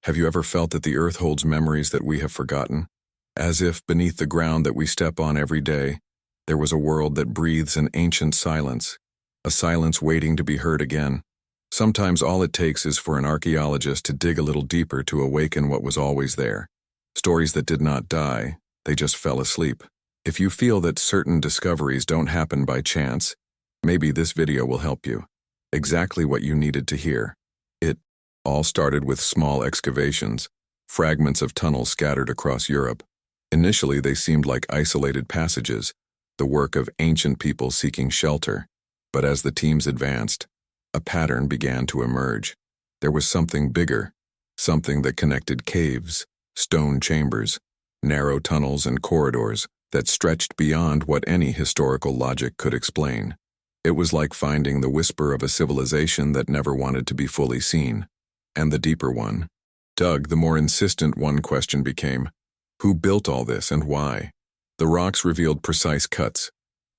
Have you ever felt that the earth holds memories that we have forgotten? As if beneath the ground that we step on every day, there was a world that breathes an ancient silence, a silence waiting to be heard again. Sometimes all it takes is for an archaeologist to dig a little deeper to awaken what was always there. Stories that did not die, they just fell asleep. If you feel that certain discoveries don't happen by chance, maybe this video will help you. Exactly what you needed to hear. It all started with small excavations, fragments of tunnels scattered across Europe. Initially, they seemed like isolated passages, the work of ancient people seeking shelter. But as the teams advanced, a pattern began to emerge. There was something bigger, something that connected caves, stone chambers, narrow tunnels and corridors that stretched beyond what any historical logic could explain. It was like finding the whisper of a civilization that never wanted to be fully seen. And the deeper one, dug, the more insistent one question became, who built all this and why? The rocks revealed precise cuts,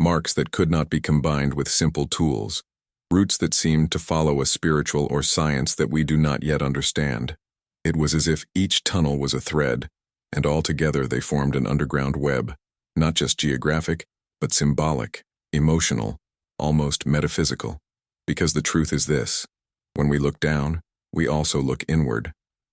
marks that could not be combined with simple tools, roots that seemed to follow a spiritual or science that we do not yet understand. It was as if each tunnel was a thread, and all together they formed an underground web, not just geographic, but symbolic, emotional, almost metaphysical. Because the truth is this: when we look down, we also look inward.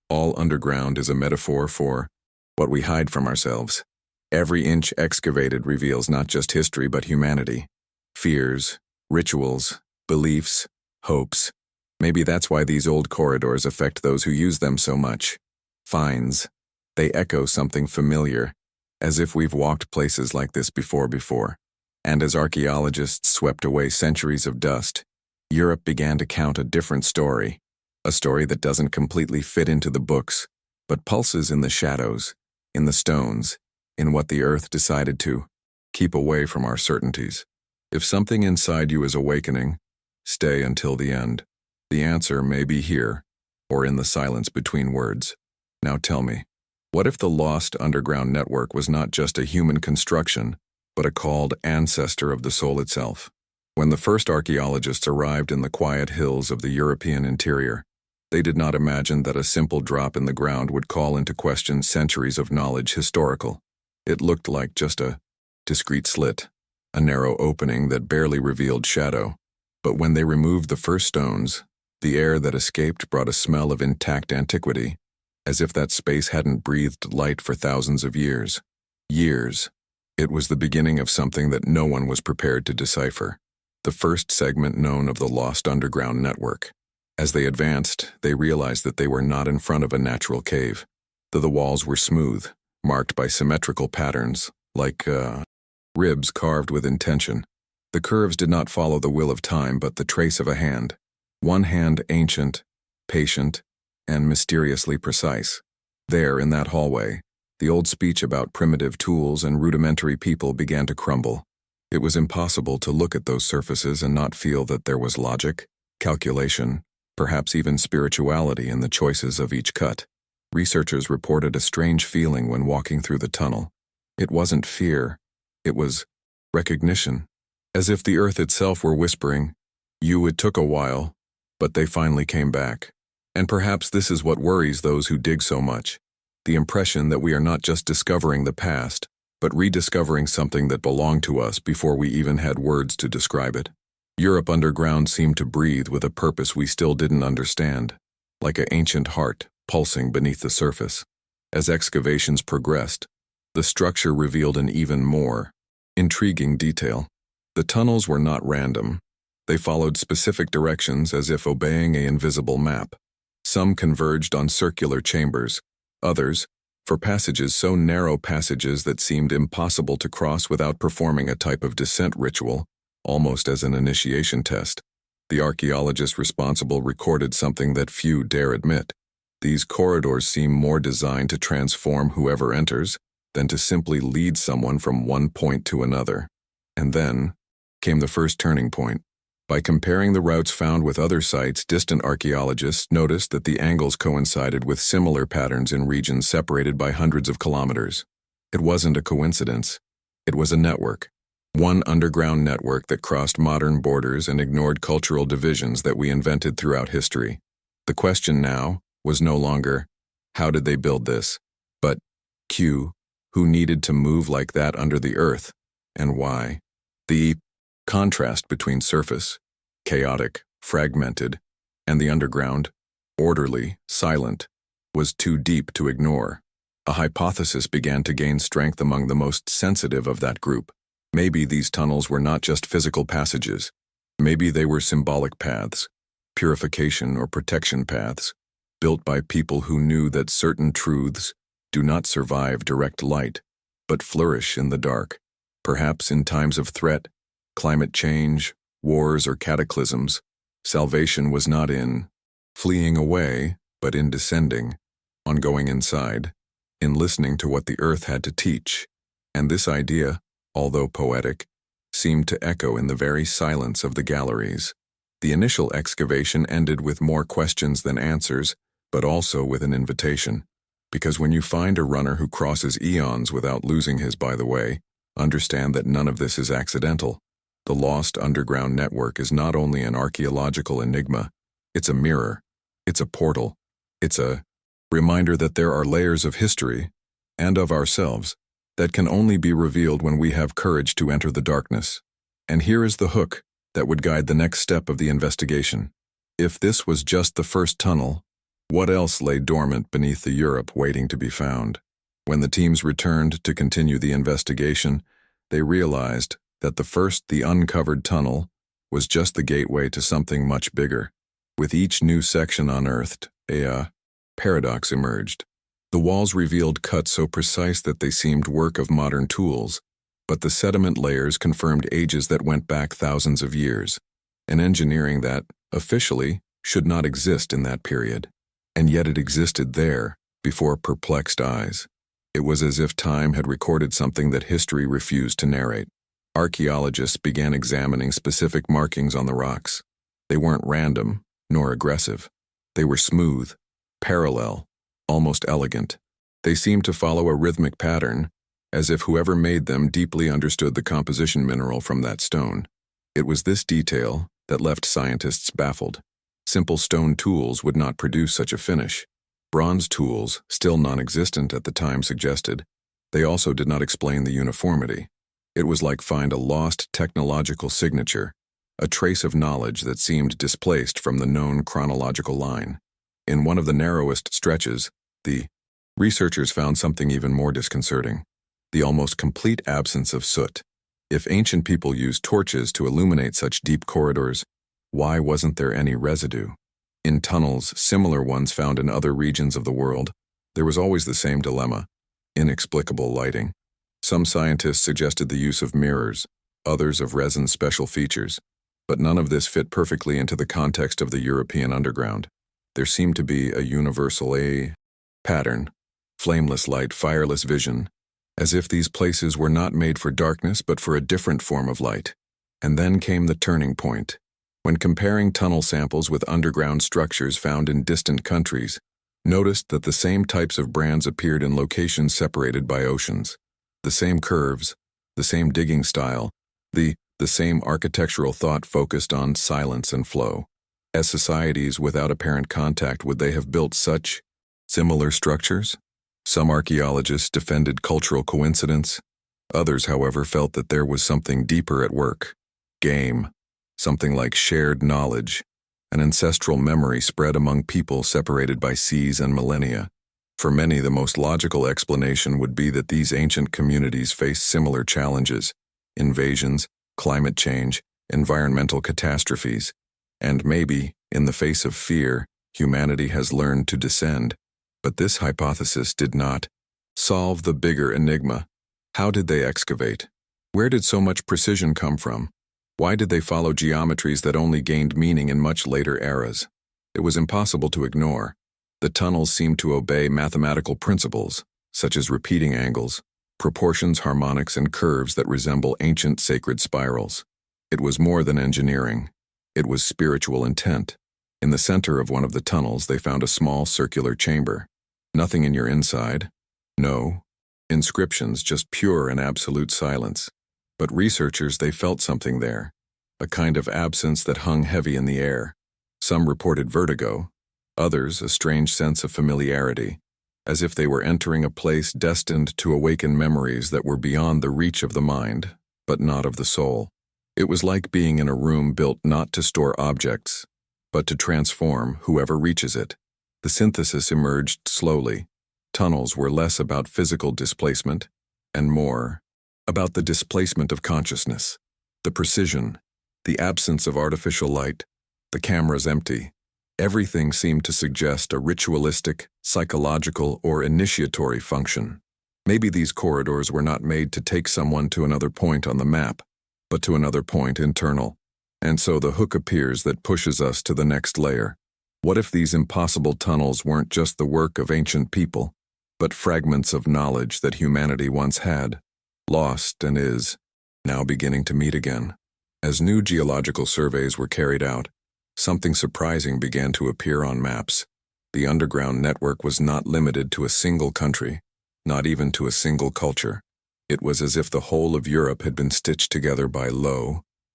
All underground is a metaphor for what we hide from ourselves. Every inch excavated reveals not just history but humanity. Fears, rituals, beliefs, hopes. Maybe that's why these old corridors affect those who use them so much. Finds. They echo something familiar, as if we've walked places like this before. And as archaeologists swept away centuries of dust, Europe began to count a different story. A story that doesn't completely fit into the books, but pulses in the shadows, in the stones, in what the earth decided to keep away from our certainties. If something inside you is awakening, stay until the end. The answer may be here, or in the silence between words. Now tell me, what if the lost underground network was not just a human construction, but a called ancestor of the soul itself? When the first archaeologists arrived in the quiet hills of the European interior, they did not imagine that a simple drop in the ground would call into question centuries of knowledge historical. It looked like just a discreet slit, a narrow opening that barely revealed shadow. But when they removed the first stones, the air that escaped brought a smell of intact antiquity, as if that space hadn't breathed light for thousands of years. Years. It was the beginning of something that no one was prepared to decipher. The first segment known of the lost underground network. As they advanced, they realized that they were not in front of a natural cave. The walls were smooth, marked by symmetrical patterns, like ribs carved with intention. The curves did not follow the will of time, but the trace of a hand. One hand ancient, patient, and mysteriously precise. There, in that hallway, the old speech about primitive tools and rudimentary people began to crumble. It was impossible to look at those surfaces and not feel that there was logic, calculation, perhaps even spirituality in the choices of each cut. Researchers reported a strange feeling when walking through the tunnel. It wasn't fear, it was recognition. As if the earth itself were whispering, it took a while, but they finally came back. And perhaps this is what worries those who dig so much. The impression that we are not just discovering the past, but rediscovering something that belonged to us before we even had words to describe it. Europe underground seemed to breathe with a purpose we still didn't understand, like an ancient heart pulsing beneath the surface. As excavations progressed, the structure revealed an even more intriguing detail. The tunnels were not random. They followed specific directions as if obeying an invisible map. Some converged on circular chambers, others, for passages so narrow, passages that seemed impossible to cross without performing a type of descent ritual, almost as an initiation test. The archaeologist responsible recorded something that few dare admit. These corridors seem more designed to transform whoever enters than to simply lead someone from one point to another. And then came the first turning point. By comparing the routes found with other sites, distant archaeologists noticed that the angles coincided with similar patterns in regions separated by hundreds of kilometers. It wasn't a coincidence. It was a network. One underground network that crossed modern borders and ignored cultural divisions that we invented throughout history. The question now was no longer, How did they build this? But Q, who needed to move like that under the earth, and why? The contrast between surface, chaotic, fragmented, and the underground, orderly, silent, was too deep to ignore. A hypothesis began to gain strength among the most sensitive of that group. Maybe these tunnels were not just physical passages. Maybe they were symbolic paths, purification or protection paths, built by people who knew that certain truths do not survive direct light, but flourish in the dark. Perhaps in times of threat, climate change, wars, or cataclysms, salvation was not in fleeing away, but in descending, on going inside, in listening to what the earth had to teach. And this idea, although poetic, seemed to echo in the very silence of the galleries. The initial excavation ended with more questions than answers, but also with an invitation. Because when you find a runner who crosses eons without losing his by the way, understand that none of this is accidental. The lost underground network is not only an archaeological enigma, it's a mirror, it's a portal, it's a reminder that there are layers of history, and of ourselves, that can only be revealed when we have courage to enter the darkness. And here is the hook that would guide the next step of the investigation. If this was just the first tunnel, what else lay dormant beneath the Europe waiting to be found? When the teams returned to continue the investigation, they realized that the uncovered tunnel, was just the gateway to something much bigger. With each new section unearthed, a paradox emerged. The walls revealed cuts so precise that they seemed work of modern tools, but the sediment layers confirmed ages that went back thousands of years, an engineering that, officially, should not exist in that period. And yet it existed there, before perplexed eyes. It was as if time had recorded something that history refused to narrate. Archaeologists began examining specific markings on the rocks. They weren't random, nor aggressive. They were smooth, parallel, almost elegant. They seemed to follow a rhythmic pattern, as if whoever made them deeply understood the composition mineral from that stone. It was this detail that left scientists baffled. Simple stone tools would not produce such a finish. Bronze tools, still non-existent at the time, suggested. They also did not explain the uniformity. It was like find a lost technological signature, a trace of knowledge that seemed displaced from the known chronological line. In one of the narrowest stretches, the researchers found something even more disconcerting: the almost complete absence of soot. If ancient people used torches to illuminate such deep corridors, why wasn't there any residue? In tunnels, similar ones found in other regions of the world, there was always the same dilemma: inexplicable lighting. Some scientists suggested the use of mirrors, others of resin's special features, but none of this fit perfectly into the context of the European underground. There seemed to be a universal pattern: flameless light, fireless vision, as if these places were not made for darkness but for a different form of light. And then came the turning point. When comparing tunnel samples with underground structures found in distant countries, noticed that the same types of brands appeared in locations separated by oceans. The same curves, the same digging style, the same architectural thought focused on silence and flow. As societies without apparent contact, would they have built such similar structures? Some archaeologists defended cultural coincidence. Others, however, felt that there was something deeper at work. Game. Something like shared knowledge, an ancestral memory spread among people separated by seas and millennia. For many, the most logical explanation would be that these ancient communities faced similar challenges: invasions, climate change, environmental catastrophes. And maybe, in the face of fear, humanity has learned to descend. But this hypothesis did not solve the bigger enigma. How did they excavate? Where did so much precision come from? Why did they follow geometries that only gained meaning in much later eras? It was impossible to ignore. The tunnels seemed to obey mathematical principles, such as repeating angles, proportions, harmonics, and curves that resemble ancient sacred spirals. It was more than engineering. It was spiritual intent. In the center of one of the tunnels, they found a small circular chamber. Nothing in your inside. No inscriptions, just pure and absolute silence. But researchers, they felt something there, a kind of absence that hung heavy in the air. Some reported vertigo, others a strange sense of familiarity. as if they were entering a place destined to awaken memories that were beyond the reach of the mind, but not of the soul. It was like being in a room built not to store objects, but to transform whoever reaches it. The synthesis emerged slowly. Tunnels were less about physical displacement and more about the displacement of consciousness. The precision, the absence of artificial light, the cameras empty. Everything seemed to suggest a ritualistic, psychological, or initiatory function. Maybe these corridors were not made to take someone to another point on the map, but to another point internal. And so the hook appears that pushes us to the next layer. What if these impossible tunnels weren't just the work of ancient people, but fragments of knowledge that humanity once had, lost and is, now beginning to meet again? As new geological surveys were carried out, something surprising began to appear on maps. The underground network was not limited to a single country, not even to a single culture. It was as if the whole of Europe had been stitched together by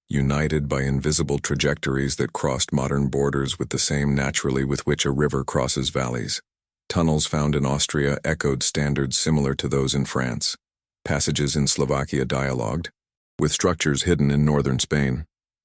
united by invisible trajectories that crossed modern borders with the same naturally with which a river crosses valleys. Tunnels found in Austria echoed standards similar to those in France. Passages in Slovakia dialogued, with structures hidden in northern Spain.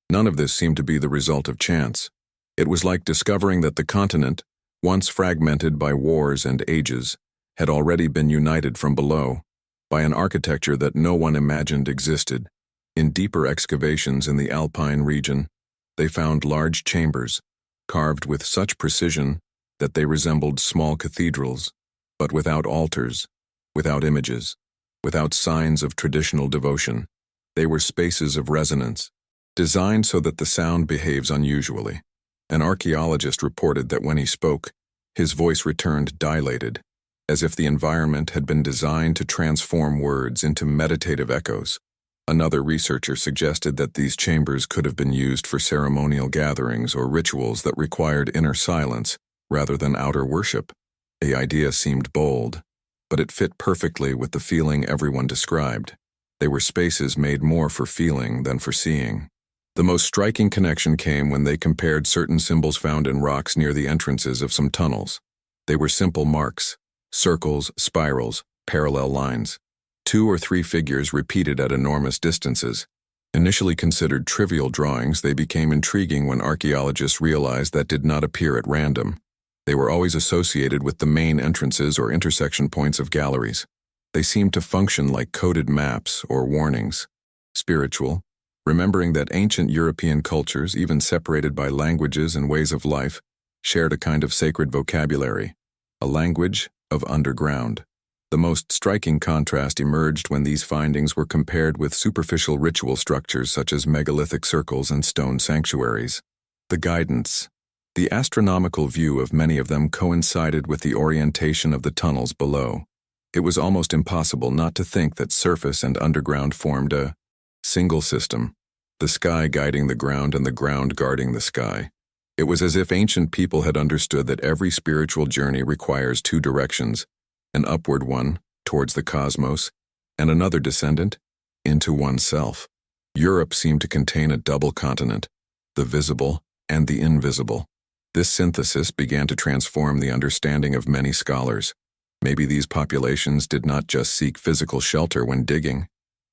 None of this seemed to be the result of chance. It was like discovering that the continent, once fragmented by wars and ages, had already been united from below, by an architecture that no one imagined existed. In deeper excavations in the Alpine region, they found large chambers, carved with such precision that they resembled small cathedrals, but without altars, without images, without signs of traditional devotion. They were spaces of resonance, designed so that the sound behaves unusually. An archaeologist reported that when he spoke, his voice returned dilated, as if the environment had been designed to transform words into meditative echoes. Another researcher suggested that these chambers could have been used for ceremonial gatherings or rituals that required inner silence rather than outer worship. The idea seemed bold, but it fit perfectly with the feeling everyone described. They were spaces made more for feeling than for seeing. The most striking connection came when they compared certain symbols found in rocks near the entrances of some tunnels. They were simple marks, circles, spirals, parallel lines. 2 or 3 figures repeated at enormous distances. Initially considered trivial drawings, they became intriguing when archaeologists realized that did not appear at random. They were always associated with the main entrances or intersection points of galleries. They seemed to function like coded maps or warnings. Spiritual, remembering that ancient European cultures, even separated by languages and ways of life, shared a kind of sacred vocabulary, a language of underground. The most striking contrast emerged when these findings were compared with superficial ritual structures such as megalithic circles and stone sanctuaries. The guidance, the astronomical view of many of them coincided with the orientation of the tunnels below. It was almost impossible not to think that surface and underground formed a single system, the sky guiding the ground and the ground guarding the sky. It was as if ancient people had understood that every spiritual journey requires 2 directions, an upward one, towards the cosmos, and another descendant, into oneself. Europe seemed to contain a double continent, the visible and the invisible. This synthesis began to transform the understanding of many scholars. Maybe these populations did not just seek physical shelter when digging.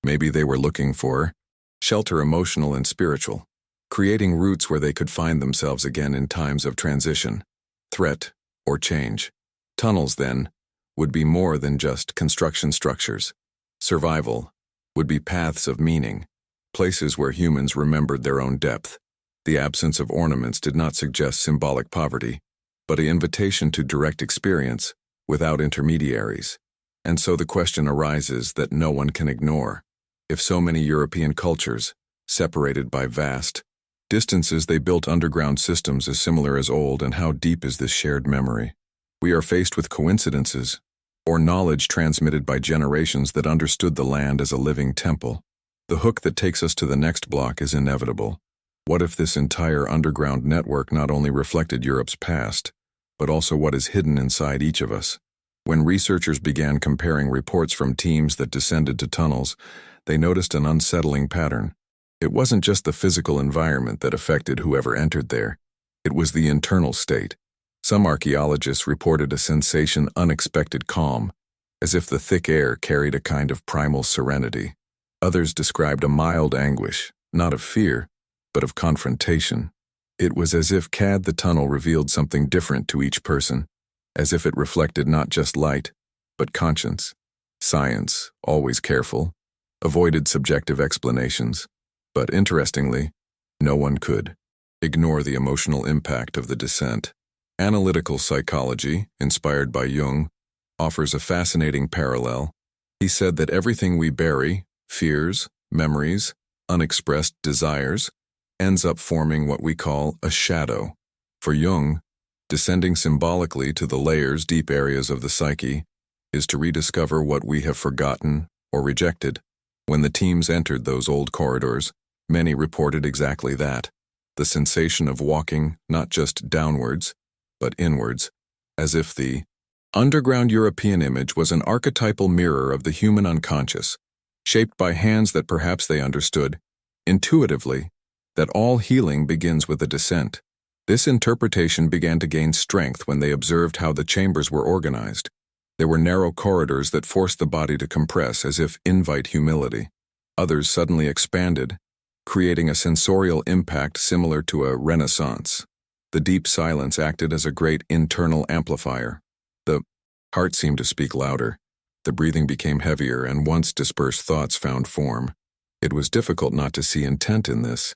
Maybe they were looking for shelter emotional and spiritual, creating roots where they could find themselves again in times of transition, threat, or change. Tunnels, then, would be more than just construction structures. Survival would be paths of meaning, places where humans remembered their own depth. The absence of ornaments did not suggest symbolic poverty, but an invitation to direct experience without intermediaries. And so the question arises that no one can ignore. If so many European cultures, separated by vast distances, they built underground systems as similar as old, and how deep is this shared memory? We are faced with coincidences, or knowledge transmitted by generations that understood the land as a living temple. The hook that takes us to the next block is inevitable. What if this entire underground network not only reflected Europe's past, but also what is hidden inside each of us? When researchers began comparing reports from teams that descended to tunnels, they noticed an unsettling pattern. It wasn't just the physical environment that affected whoever entered there. It was the internal state. Some archaeologists reported a sensation unexpected calm, as if the thick air carried a kind of primal serenity. Others described a mild anguish, not of fear, but of confrontation. It was as if the tunnel revealed something different to each person, as if it reflected not just light, but conscience. Science, always careful, avoided subjective explanations, but interestingly, no one could ignore the emotional impact of the descent. Analytical psychology, inspired by Jung, offers a fascinating parallel. He said that everything we bury, fears, memories, unexpressed desires, ends up forming what we call a shadow. For Jung, descending symbolically to the layers, deep areas of the psyche, is to rediscover what we have forgotten or rejected. When the teams entered those old corridors, many reported exactly that. The sensation of walking not just downwards, but inwards, as if the underground European image was an archetypal mirror of the human unconscious, shaped by hands that perhaps they understood, intuitively, that all healing begins with a descent. This interpretation began to gain strength when they observed how the chambers were organized. There were narrow corridors that forced the body to compress as if invite humility. Others suddenly expanded, creating a sensorial impact similar to a renaissance. The deep silence acted as a great internal amplifier. The heart seemed to speak louder. The breathing became heavier, and once dispersed thoughts found form. It was difficult not to see intent in this.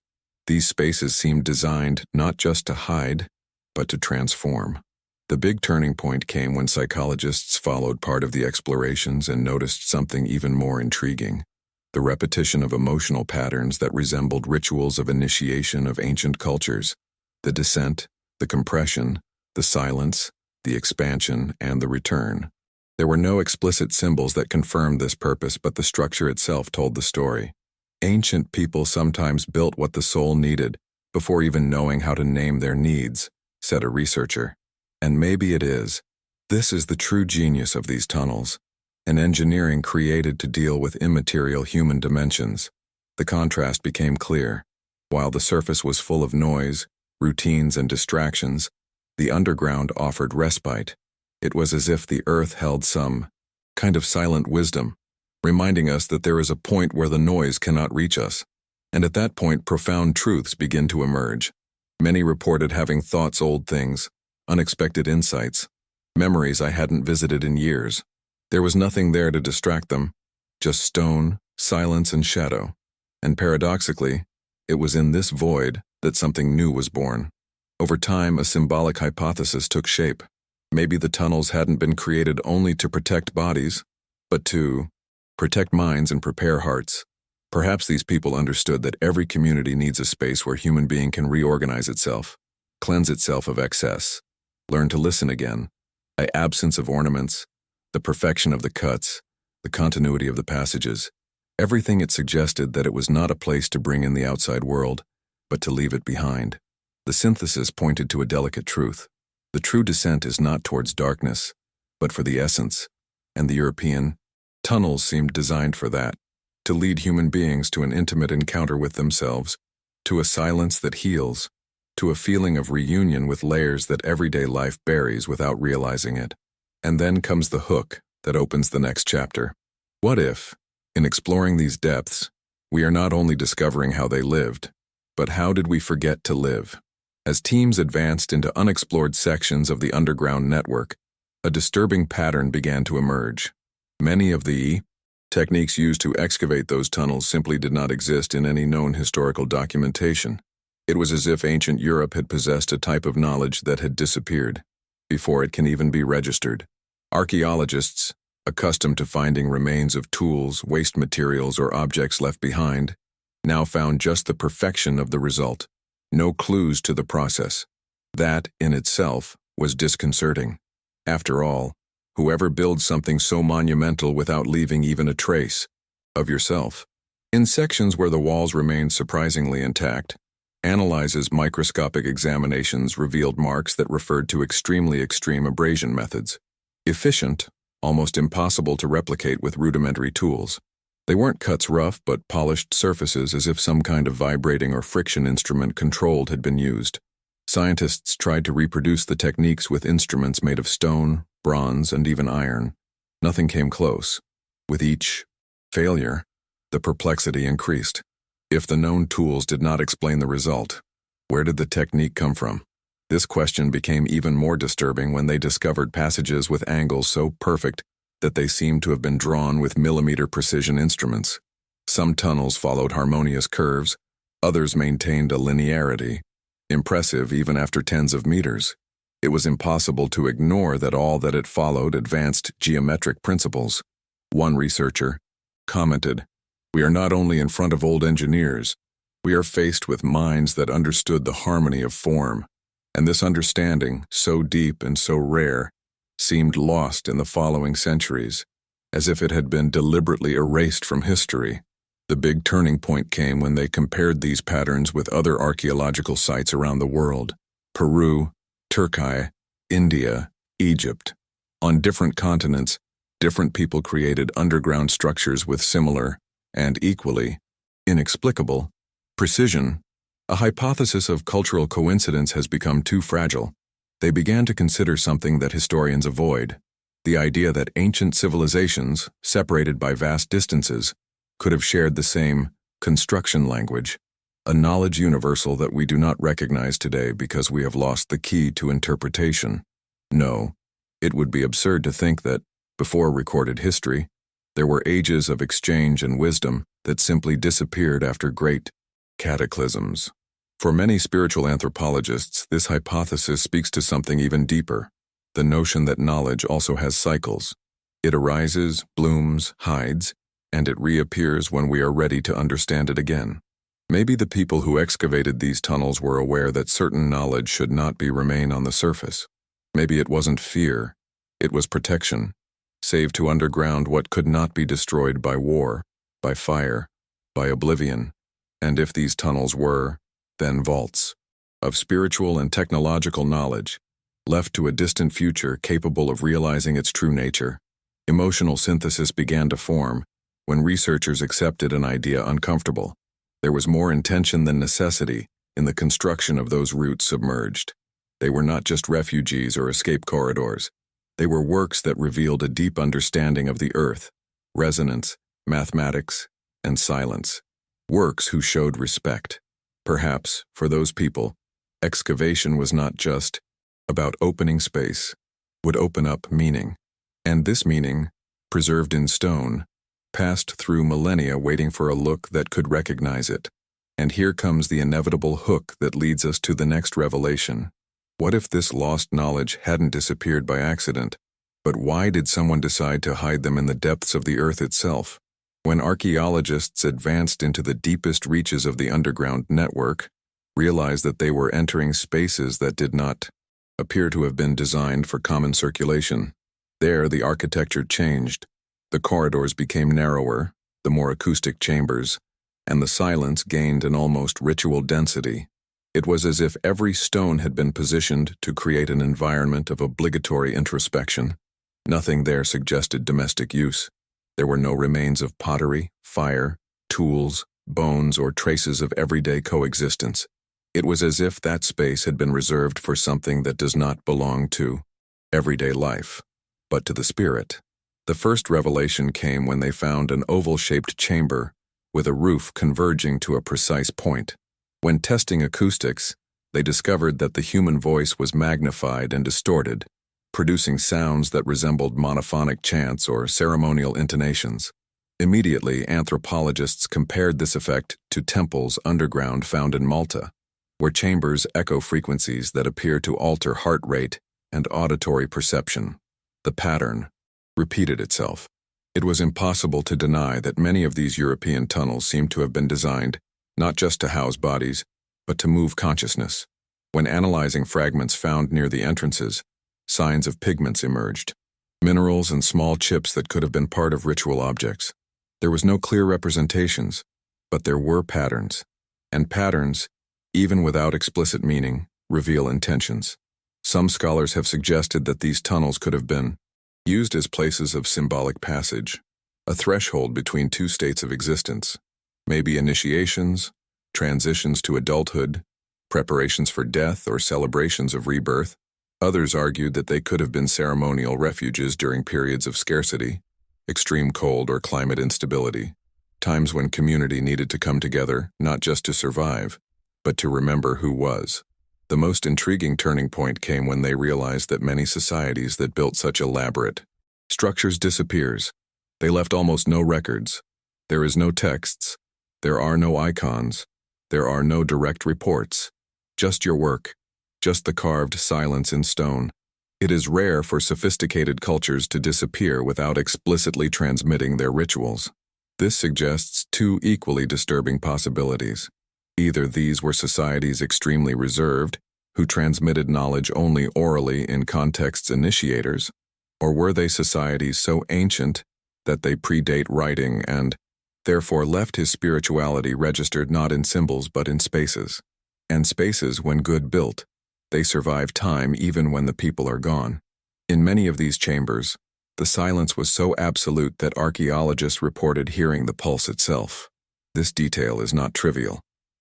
These spaces seemed designed not just to hide, but to transform. The big turning point came when psychologists followed part of the explorations and noticed something even more intriguing: the repetition of emotional patterns that resembled rituals of initiation of ancient cultures. The descent, the compression, the silence, the expansion, and the return. There were no explicit symbols that confirmed this purpose, but the structure itself told the story. Ancient people sometimes built what the soul needed before even knowing how to name their needs, said a researcher. And maybe it is. This is the true genius of these tunnels, an engineering created to deal with immaterial human dimensions. The contrast became clear. While the surface was full of noise, routines, and distractions, the underground offered respite. It was as if the earth held some kind of silent wisdom, reminding us that there is a point where the noise cannot reach us. And at that point, profound truths begin to emerge. Many reported having thoughts, old things, unexpected insights, memories I hadn't visited in years. There was nothing there to distract them, just stone, silence, and shadow. And paradoxically, it was in this void that something new was born. Over time, a symbolic hypothesis took shape. Maybe the tunnels hadn't been created only to protect bodies, but to protect minds and prepare hearts. Perhaps these people understood that every community needs a space where human being can reorganize itself, cleanse itself of excess, learn to listen again. The absence of ornaments, the perfection of the cuts, the continuity of the passages, everything it suggested that it was not a place to bring in the outside world, but to leave it behind. The synthesis pointed to a delicate truth. The true descent is not towards darkness, but for the essence, and the European tunnels seemed designed for that, to lead human beings to an intimate encounter with themselves, to a silence that heals, to a feeling of reunion with layers that everyday life buries without realizing it. And then comes the hook that opens the next chapter. What if, in exploring these depths, we are not only discovering how they lived, but how did we forget to live? As teams advanced into unexplored sections of the underground network, a disturbing pattern began to emerge. Many of the techniques used to excavate those tunnels simply did not exist in any known historical documentation. It was as if ancient Europe had possessed a type of knowledge that had disappeared before it can even be registered. Archaeologists, accustomed to finding remains of tools, waste materials, or objects left behind, now found just the perfection of the result, no clues to the process. That, in itself, was disconcerting. After all, whoever builds something so monumental without leaving even a trace of yourself? In sections where the walls remained surprisingly intact, analyzes microscopic examinations revealed marks that referred to extremely extreme abrasion methods. Efficient, almost impossible to replicate with rudimentary tools. They weren't cuts rough but polished surfaces, as if some kind of vibrating or friction instrument controlled had been used. Scientists tried to reproduce the techniques with instruments made of stone, bronze, and even iron. Nothing came close. With each failure, the perplexity increased. If the known tools did not explain the result, where did the technique come from? This question became even more disturbing when they discovered passages with angles so perfect that they seemed to have been drawn with millimeter precision instruments. Some tunnels followed harmonious curves, others maintained a linearity, impressive even after tens of meters. It was impossible to ignore that all that it followed advanced geometric principles. One researcher commented, "We are not only in front of old engineers, we are faced with minds that understood the harmony of form, and this understanding, so deep and so rare, seemed lost in the following centuries, as if it had been deliberately erased from history." The big turning point came when they compared these patterns with other archaeological sites around the world: Peru, Turkey, India, Egypt. On different continents, different people created underground structures with similar, and equally, inexplicable, precision. A hypothesis of cultural coincidence has become too fragile. They began to consider something that historians avoid: the idea that ancient civilizations, separated by vast distances, could have shared the same construction language, a knowledge universal that we do not recognize today because we have lost the key to interpretation. No, it would be absurd to think that, before recorded history, there were ages of exchange and wisdom that simply disappeared after great cataclysms. For many spiritual anthropologists, this hypothesis speaks to something even deeper: the notion that knowledge also has cycles. It arises, blooms, hides, and it reappears when we are ready to understand it again. Maybe the people who excavated these tunnels were aware that certain knowledge should not remain on the surface. Maybe it wasn't fear, it was protection, save to underground what could not be destroyed by war, by fire, by oblivion. And if these tunnels were, then vaults, of spiritual and technological knowledge, left to a distant future capable of realizing its true nature. Emotional synthesis began to form when researchers accepted an idea uncomfortable. There was more intention than necessity in the construction of those routes submerged. They were not just refugees or escape corridors. They were works that revealed a deep understanding of the earth, resonance, mathematics, and silence. Works who showed respect. Perhaps, for those people, excavation was not just about opening space, would open up meaning. And this meaning, preserved in stone, passed through millennia waiting for a look that could recognize it. And here comes the inevitable hook that leads us to the next revelation. What if this lost knowledge hadn't disappeared by accident? But why did someone decide to hide them in the depths of the earth itself? When archaeologists advanced into the deepest reaches of the underground network, realized that they were entering spaces that did not appear to have been designed for common circulation. There, the architecture changed. The corridors became narrower, the more acoustic chambers, and the silence gained an almost ritual density. It was as if every stone had been positioned to create an environment of obligatory introspection. Nothing there suggested domestic use. There were no remains of pottery, fire, tools, bones, or traces of everyday coexistence. It was as if that space had been reserved for something that does not belong to everyday life, but to the spirit. The first revelation came when they found an oval-shaped chamber with a roof converging to a precise point. When testing acoustics, they discovered that the human voice was magnified and distorted, producing sounds that resembled monophonic chants or ceremonial intonations. Immediately, anthropologists compared this effect to temples underground found in Malta, where chambers echo frequencies that appear to alter heart rate and auditory perception. The pattern repeated itself. It was impossible to deny that many of these European tunnels seemed to have been designed not just to house bodies, but to move consciousness. When analyzing fragments found near the entrances, signs of pigments emerged, minerals and small chips that could have been part of ritual objects. There was no clear representations, but there were patterns. And patterns, even without explicit meaning, reveal intentions. Some scholars have suggested that these tunnels could have been used as places of symbolic passage, a threshold between two states of existence, maybe initiations, transitions to adulthood, preparations for death or celebrations of rebirth. Others argued that they could have been ceremonial refuges during periods of scarcity, extreme cold or climate instability, times when community needed to come together not just to survive, but to remember who was. The most intriguing turning point came when they realized that many societies that built such elaborate structures disappears. They left almost no records. There is no texts. There are no icons. There are no direct reports. Just your work. Just the carved silence in stone. It is rare for sophisticated cultures to disappear without explicitly transmitting their rituals. This suggests two equally disturbing possibilities. Either these were societies extremely reserved, who transmitted knowledge only orally in contexts initiators, or were they societies so ancient that they predate writing and, therefore, left his spirituality registered not in symbols but in spaces. And spaces, when good built, they survive time even when the people are gone. In many of these chambers, the silence was so absolute that archaeologists reported hearing the pulse itself. This detail is not trivial.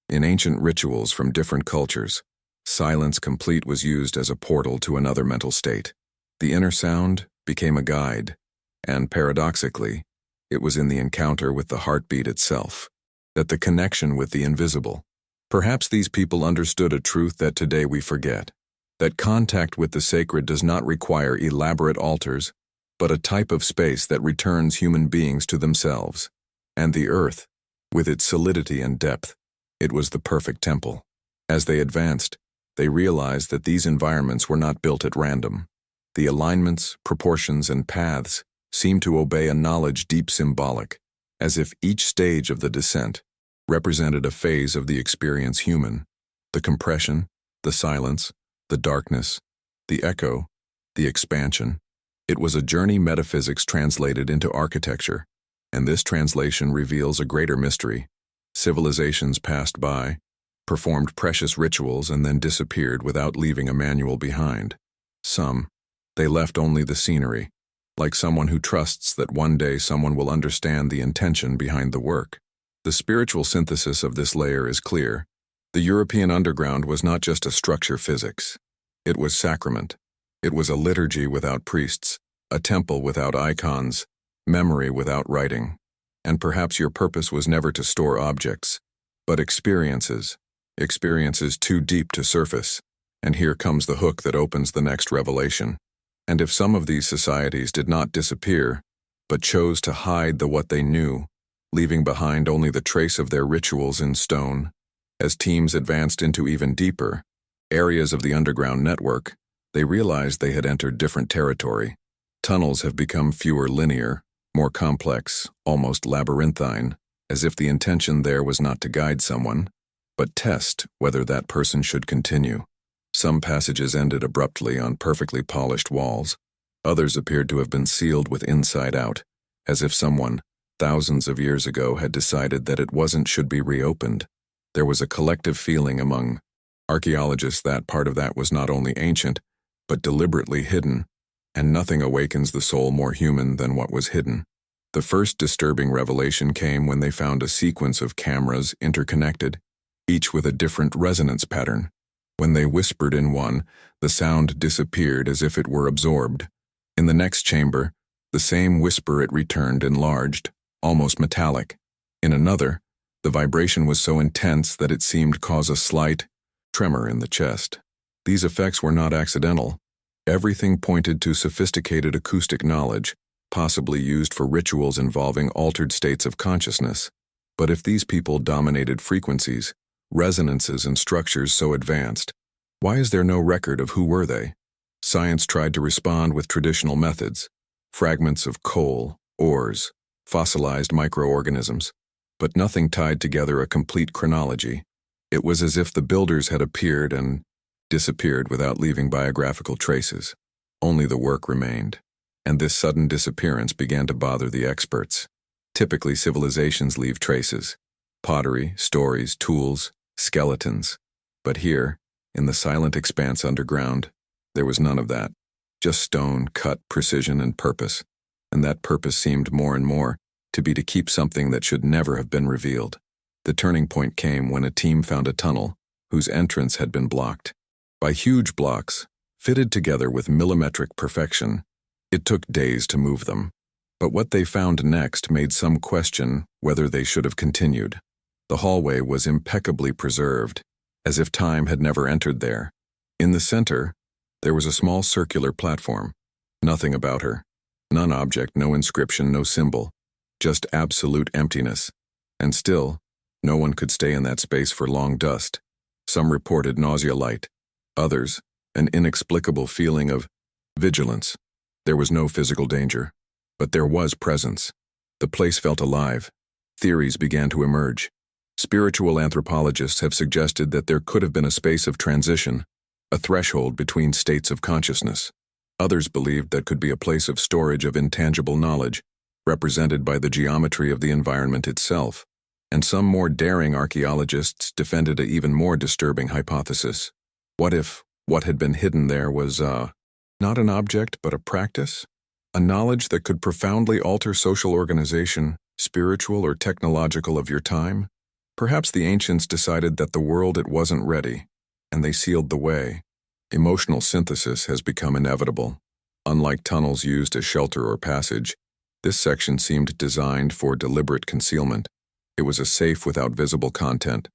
In ancient rituals from different cultures, silence complete was used as a portal to another mental state. The inner sound became a guide, and paradoxically, it was in the encounter with the heartbeat itself that the connection with the invisible. Perhaps these people understood a truth that today we forget, that contact with the sacred does not require elaborate altars, but a type of space that returns human beings to themselves. And the earth, with its solidity and depth, it was the perfect temple. As they advanced, they realized that these environments were not built at random. The alignments, proportions, and paths seemed to obey a knowledge deep symbolic, as if each stage of the descent represented a phase of the experience human. The compression, the silence, the darkness, the echo, the expansion. It was a journey metaphysics translated into architecture, and this translation reveals a greater mystery. Civilizations passed by, performed precious rituals, and then disappeared without leaving a manual behind. Some, they left only the scenery, like someone who trusts that one day someone will understand the intention behind the work. The spiritual synthesis of this layer is clear. The European underground was not just a structure physics. It was sacrament. It was a liturgy without priests, a temple without icons, memory without writing. And perhaps your purpose was never to store objects, but experiences too deep to surface. And here comes the hook that opens the next revelation. And if some of these societies did not disappear, but chose to hide what they knew, leaving behind only the trace of their rituals in stone, as teams advanced into even deeper areas of the underground network, they realized they had entered different territory. Tunnels have become fewer linear, more complex, almost labyrinthine, as if the intention there was not to guide someone, but test whether that person should continue. Some passages ended abruptly on perfectly polished walls. Others appeared to have been sealed with inside out, as if someone, thousands of years ago, had decided that it should be reopened. There was a collective feeling among archaeologists that part of that was not only ancient, but deliberately hidden, and nothing awakens the soul more human than what was hidden. The first disturbing revelation came when they found a sequence of cameras interconnected, each with a different resonance pattern. When they whispered in one, the sound disappeared as if it were absorbed. In the next chamber, the same whisper it returned enlarged, almost metallic. In another, the vibration was so intense that it seemed to cause a slight tremor in the chest. These effects were not accidental. Everything pointed to sophisticated acoustic knowledge, possibly used for rituals involving altered states of consciousness. But if these people dominated frequencies, resonances, and structures so advanced, why is there no record of who were they? Science tried to respond with traditional methods, fragments of coal, ores, fossilized microorganisms, but nothing tied together a complete chronology. It was as if the builders had appeared and disappeared without leaving biographical traces. Only the work remained, and this sudden disappearance began to bother the experts. Typically, civilizations leave traces: pottery, stories, tools, skeletons. But here, in the silent expanse underground, there was none of that. Just stone, cut, precision, and purpose. And that purpose seemed more and more to be to keep something that should never have been revealed. The turning point came when a team found a tunnel whose entrance had been blocked by huge blocks, fitted together with millimetric perfection. It took days to move them. But what they found next made some question whether they should have continued. The hallway was impeccably preserved, as if time had never entered there. In the center, there was a small circular platform. Nothing about her. None object, no inscription, no symbol. Just absolute emptiness. And still, no one could stay in that space for long. Dust. Some reported nausea light. Others, an inexplicable feeling of vigilance. There was no physical danger, but there was presence. The place felt alive. Theories began to emerge. Spiritual anthropologists have suggested that there could have been a space of transition, a threshold between states of consciousness. Others believed that could be a place of storage of intangible knowledge, represented by the geometry of the environment itself. And some more daring archaeologists defended an even more disturbing hypothesis. What if what had been hidden there was, not an object but a practice? A knowledge that could profoundly alter social organization, spiritual or technological of your time? Perhaps the ancients decided that the world it wasn't ready, and they sealed the way. Emotional synthesis has become inevitable. Unlike tunnels used as shelter or passage, this section seemed designed for deliberate concealment. It was a safe without visible content,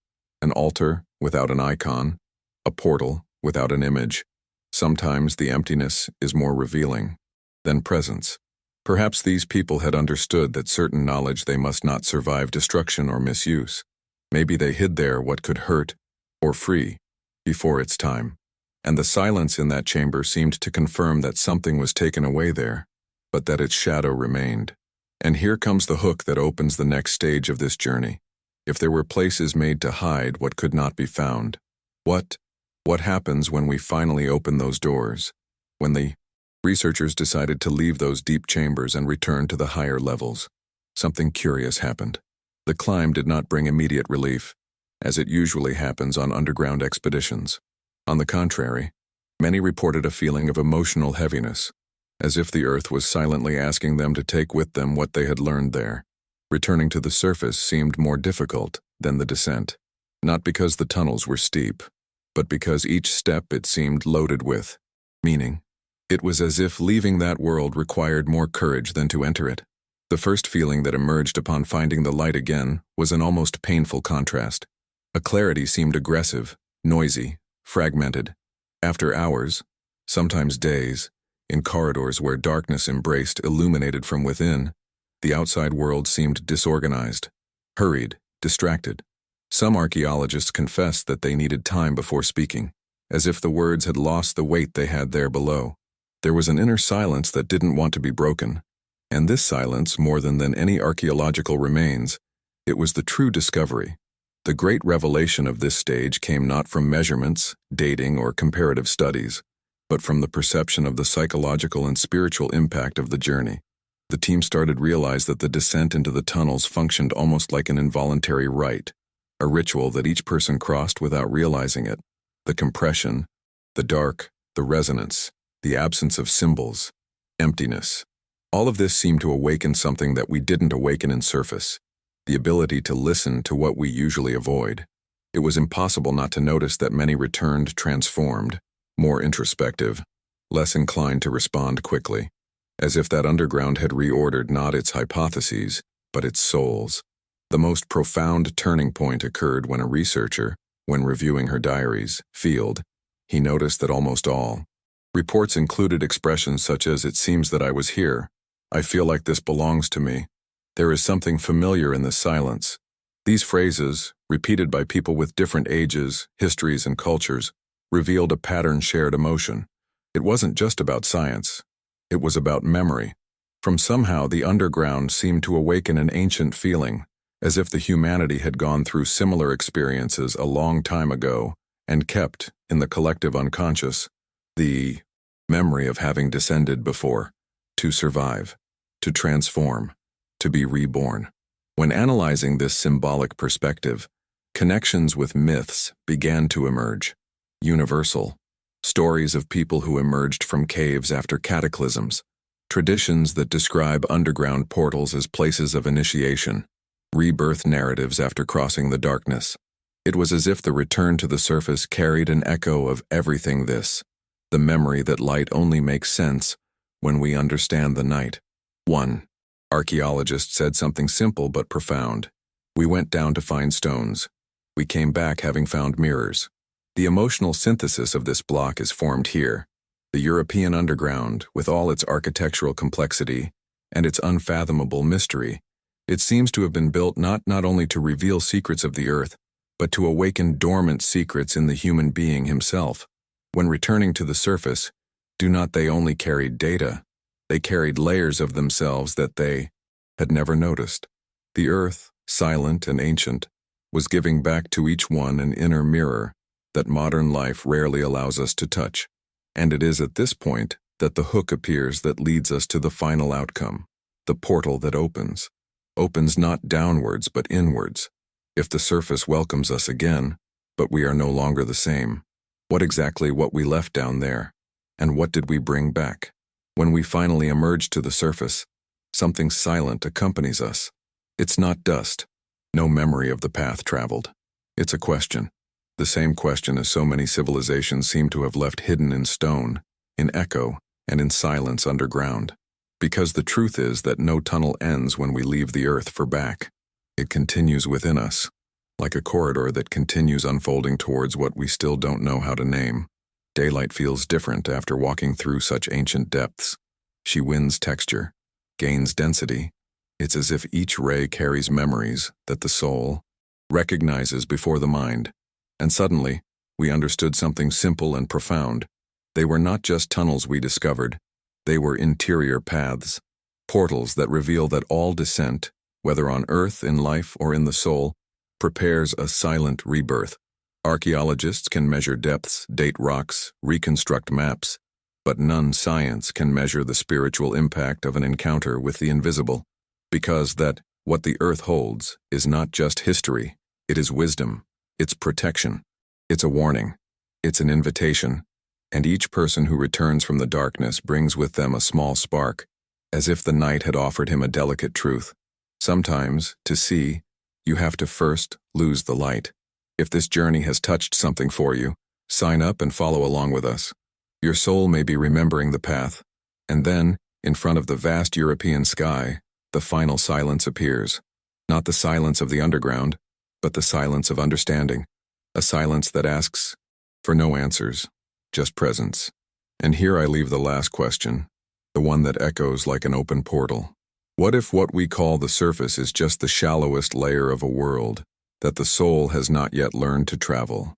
an altar without an icon, a portal without an image. Sometimes the emptiness is more revealing than presence. Perhaps these people had understood that certain knowledge they must not survive destruction or misuse. Maybe they hid there what could hurt or free before its time. And the silence in that chamber seemed to confirm that something was taken away there, but that its shadow remained. And here comes the hook that opens the next stage of this journey. If there were places made to hide what could not be found, what happens when we finally open those doors? When the researchers decided to leave those deep chambers and return to the higher levels, something curious happened. The climb did not bring immediate relief, as it usually happens on underground expeditions. On the contrary, many reported a feeling of emotional heaviness, as if the earth was silently asking them to take with them what they had learned there. Returning to the surface seemed more difficult than the descent, not because the tunnels were steep, but because each step it seemed loaded with meaning. It was as if leaving that world required more courage than to enter it. The first feeling that emerged upon finding the light again was an almost painful contrast. A clarity seemed aggressive, noisy, fragmented. After hours, sometimes days, in corridors where darkness embraced, illuminated from within, the outside world seemed disorganized, hurried, distracted. Some archaeologists confessed that they needed time before speaking, as if the words had lost the weight they had there below. There was an inner silence that didn't want to be broken, and this silence, more than any archaeological remains, it was the true discovery. The great revelation of this stage came not from measurements, dating, or comparative studies, but from the perception of the psychological and spiritual impact of the journey. The team started to realize that the descent into the tunnels functioned almost like an involuntary rite, a ritual that each person crossed without realizing it. The compression, the dark, the resonance, the absence of symbols, emptiness. All of this seemed to awaken something that we didn't awaken in surface. The ability to listen to what we usually avoid. It was impossible not to notice that many returned transformed, more introspective, less inclined to respond quickly, as if that underground had reordered not its hypotheses, but its souls. The most profound turning point occurred when a researcher, when reviewing her diaries, field, he noticed that almost all reports included expressions such as, "It seems that I was here. I feel like this belongs to me. There is something familiar in this silence." These phrases, repeated by people with different ages, histories, and cultures, revealed a pattern-shared emotion. It wasn't just about science. It was about memory. From somehow the underground seemed to awaken an ancient feeling, as if the humanity had gone through similar experiences a long time ago and kept, in the collective unconscious, the memory of having descended before, to survive, to transform, to be reborn. When analyzing this symbolic perspective, connections with myths began to emerge. Universal. Stories of people who emerged from caves after cataclysms. Traditions that describe underground portals as places of initiation. Rebirth narratives after crossing the darkness. It was as if the return to the surface carried an echo of everything this, the memory that light only makes sense when we understand the night. 1. Archaeologists said something simple but profound. We went down to find stones. We came back having found mirrors. The emotional synthesis of this block is formed here. The European underground, with all its architectural complexity and its unfathomable mystery, it seems to have been built not only to reveal secrets of the earth, but to awaken dormant secrets in the human being himself. When returning to the surface, do not they only carry data? They carried layers of themselves that they had never noticed. The earth, silent and ancient, was giving back to each one an inner mirror that modern life rarely allows us to touch. And it is at this point that the hook appears that leads us to the final outcome, the portal that opens not downwards but inwards. If the surface welcomes us again, but we are no longer the same, what we left down there, and what did we bring back? When we finally emerge to the surface, something silent accompanies us. It's not dust, no memory of the path traveled. It's a question, the same question as so many civilizations seem to have left hidden in stone, in echo, and in silence underground. Because the truth is that no tunnel ends when we leave the earth for back. It continues within us, like a corridor that continues unfolding towards what we still don't know how to name. Daylight feels different after walking through such ancient depths. She wins texture, gains density. It's as if each ray carries memories that the soul recognizes before the mind. And suddenly, we understood something simple and profound. They were not just tunnels we discovered. They were interior paths, portals that reveal that all descent, whether on earth, in life, or in the soul, prepares a silent rebirth. Archaeologists can measure depths, date rocks, reconstruct maps, but none science can measure the spiritual impact of an encounter with the invisible, because that what the earth holds is not just history, it is wisdom, it's protection, it's a warning, it's an invitation, and each person who returns from the darkness brings with them a small spark, as if the night had offered him a delicate truth. Sometimes, to see, you have to first lose the light. If this journey has touched something for you, sign up and follow along with us. Your soul may be remembering the path, and then, in front of the vast European sky, the final silence appears. Not the silence of the underground, but the silence of understanding. A silence that asks for no answers, just presence. And here I leave the last question, the one that echoes like an open portal. What if what we call the surface is just the shallowest layer of a world that the soul has not yet learned to travel?